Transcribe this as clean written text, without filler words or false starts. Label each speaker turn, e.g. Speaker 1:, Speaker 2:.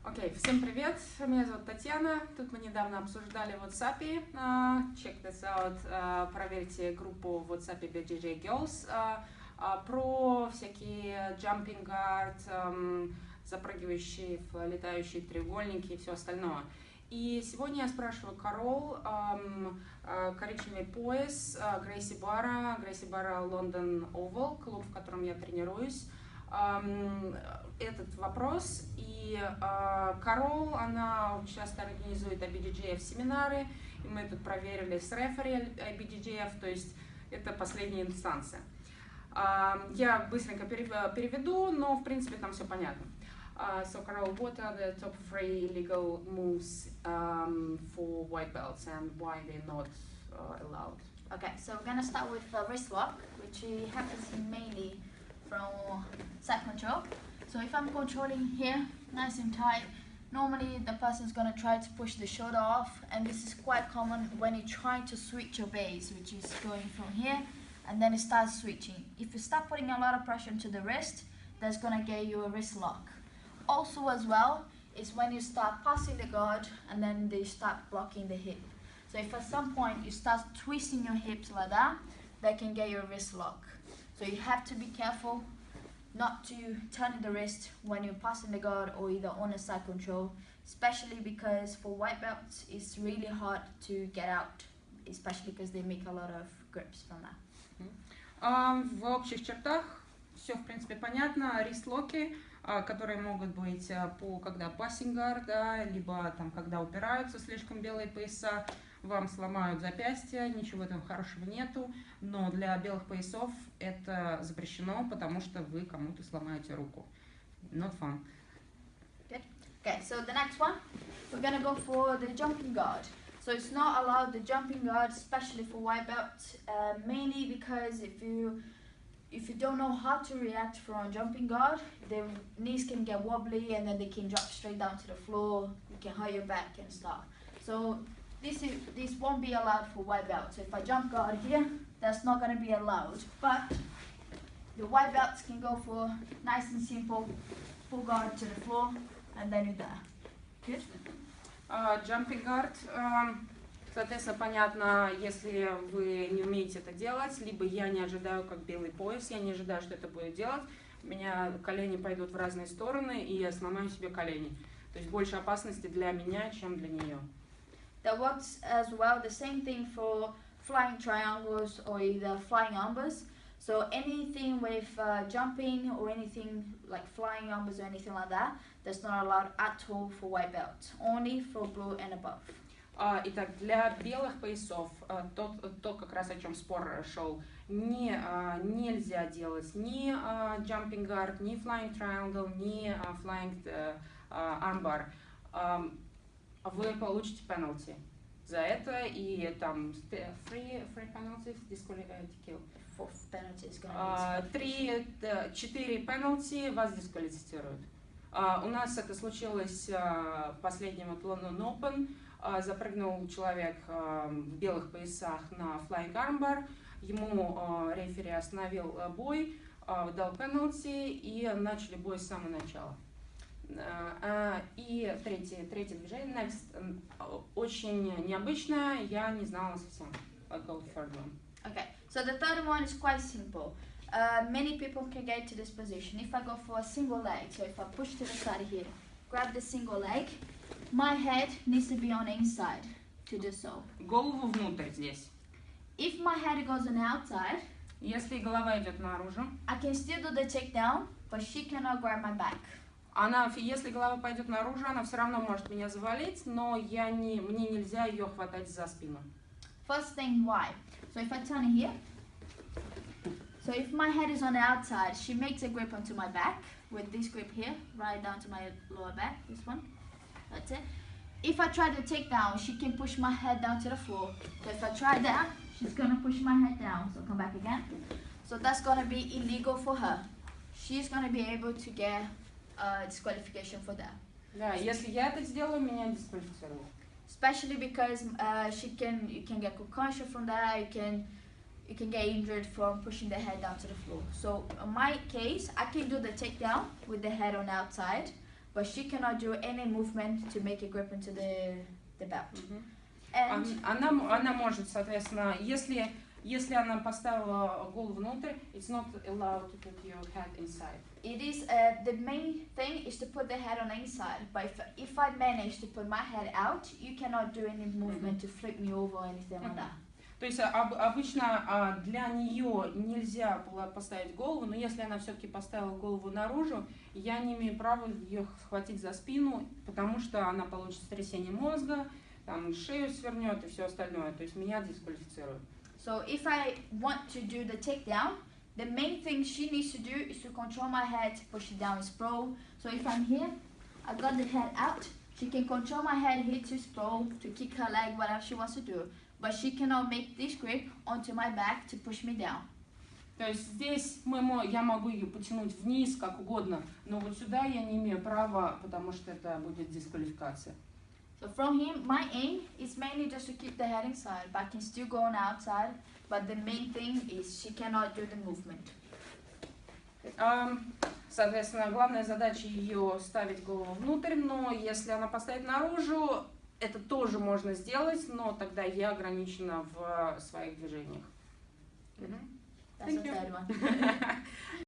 Speaker 1: Окей, всем привет, меня зовут Татьяна, тут мы недавно обсуждали в WhatsApp, check this out, проверьте группу в WhatsApp IBJJF Girls, про всякие jumping guard, запрыгивающие в летающие треугольники и все остальное. И сегодня я спрашиваю Карол, коричневый пояс, Gracie Barra, London Oval, клуб, в котором я тренируюсь. Этот вопрос, и Карол, она часто организует IBJJF семинары, и мы тут проверили с рефери IBJJF, то есть это последняя инстанция. Я быстренько переведу, но в принципе там все понятно. So Carol, what are the top 3 legal moves for white belts and why they're not allowed?
Speaker 2: Okay, so we're gonna start with wrist lock, which happens mainly from side control. So if I'm controlling here, nice and tight, normally the person's gonna try to push the shoulder off, and this is quite common when you're trying to switch your base, which is going from here, and then it starts switching. If you start putting a lot of pressure into the wrist, that's gonna get you a wrist lock. Also as well, is when you start passing the guard, and then they start blocking the hip. So if at some point you start twisting your hips like that, that can get you a wrist lock. So you have to be careful not to turn the wrist when you're passing the guard or either on a side control, especially because for white belts it's really hard to get out, especially because they make a lot of grips from that.
Speaker 1: В общих чертах все в принципе понятно. Рист-локи, которые могут быть когда passing guard, да, либо там когда упираются слишком белые пояса, вам сломают запястье, ничего этого хорошего нету, но для белых поясов это запрещено, потому что вы кому-то сломаете руку. Not fun.
Speaker 2: Good. Okay, so the next one, we're gonna go for the jumping guard. So it's not allowed, the jumping guard, especially for white belts, mainly because if you don't know how to react from a jumping guard, the knees can get wobbly and then they can drop straight down to the floor, you can hurt your back and stuff. So this won't be allowed for white belts. So if I jump guard here, that's not going to be allowed. But the white belts can go for nice and simple, full guard to the floor, and then you're there. Good?
Speaker 1: Jumping guard, соответственно, понятно, если вы не умеете это делать, либо я не ожидаю, как белый пояс, я не ожидаю, что это будет делать, у меня колени пойдут в разные стороны, и я сломаю себе колени. То есть больше опасности для меня, чем для нее.
Speaker 2: That works as well, the same thing for flying triangles or either flying armbars. So anything with jumping or anything like flying armbars or anything like that, that's not allowed at all for white belts, only for blue and above.
Speaker 1: Итак, для белых поясов, то как раз о чем спор шел, нельзя делать ни jumping guard, ни flying triangle, ни flying armbar. Вы получите penalty за это, и там three penalties, четыре penalty вас дисквалифицируют. У нас это случилось последним от London Open. Запрыгнул человек в белых поясах на flying armbar, ему рефери остановил бой, дал penalty и начали бой с самого начала. И третье движение, next, очень необычное, я не знала совсем. I'll go third one.
Speaker 2: Okay, so the third one is quite simple. Many people can get to this position. If I go for a single leg, so if I push to the side here, grab the single leg, my head needs to be on the inside to do so.
Speaker 1: Голову внутрь здесь.
Speaker 2: If my head goes on the outside,
Speaker 1: если голова идет наружу,
Speaker 2: I can still do the takedown, but she cannot grab my back.
Speaker 1: Если голова пойдет наружу, она все равно может меня завалить, но мне нельзя ее хватать за спину.
Speaker 2: First thing, why? So if I turn it here, so if my head is on the outside, she makes a grip onto my back with this grip here, right down to my lower back, this one. That's it. If I try to take down, she can push my head down to the floor. So if I try that, she's gonna push my head down. So come back again. So that's gonna be illegal for her. She's gonna be able to get disqualification for that.
Speaker 1: Да, если я это сделаю, меня дисквалифицируют.
Speaker 2: Especially because you can get concussion from that. You can get injured from pushing the head down to the floor. So in my case, I can do the takedown with the head on the outside, but she cannot do any movement to make a grip into the belt. And
Speaker 1: она может, соответственно, если она поставила голову внутрь, it's not allowed to put your head inside.
Speaker 2: It is the main thing is to put the head on the inside. But if I manage to put my head out, you cannot do any movement to flip me over or anything like that.
Speaker 1: То есть обычно для нее нельзя было поставить голову, но если она все-таки поставила голову наружу, я не имею права ее схватить за спину, потому что она получит сотрясение мозга, там шею свернет и все остальное. То есть меня дисквалифицируют.
Speaker 2: So if I want to do the takedown, the main thing she needs to do is to control my head to push it down and sprawl. So if I'm here, I got the head out, she can control my head here to sprawl, to kick her leg, whatever she wants to do. But she cannot make this grip onto my back to push me down.
Speaker 1: То есть здесь я могу ее потянуть вниз, как угодно, но вот сюда я не имею права, потому что это будет дисквалификация.
Speaker 2: So from here, my aim is mainly just to keep the head inside, but I can still go on outside. But the main thing is she cannot do the movement.
Speaker 1: Соответственно, главная задача ее ставить голову внутрь, но если она поставит наружу, это тоже можно сделать, но тогда я ограничена в своих движениях.
Speaker 2: That's the third one.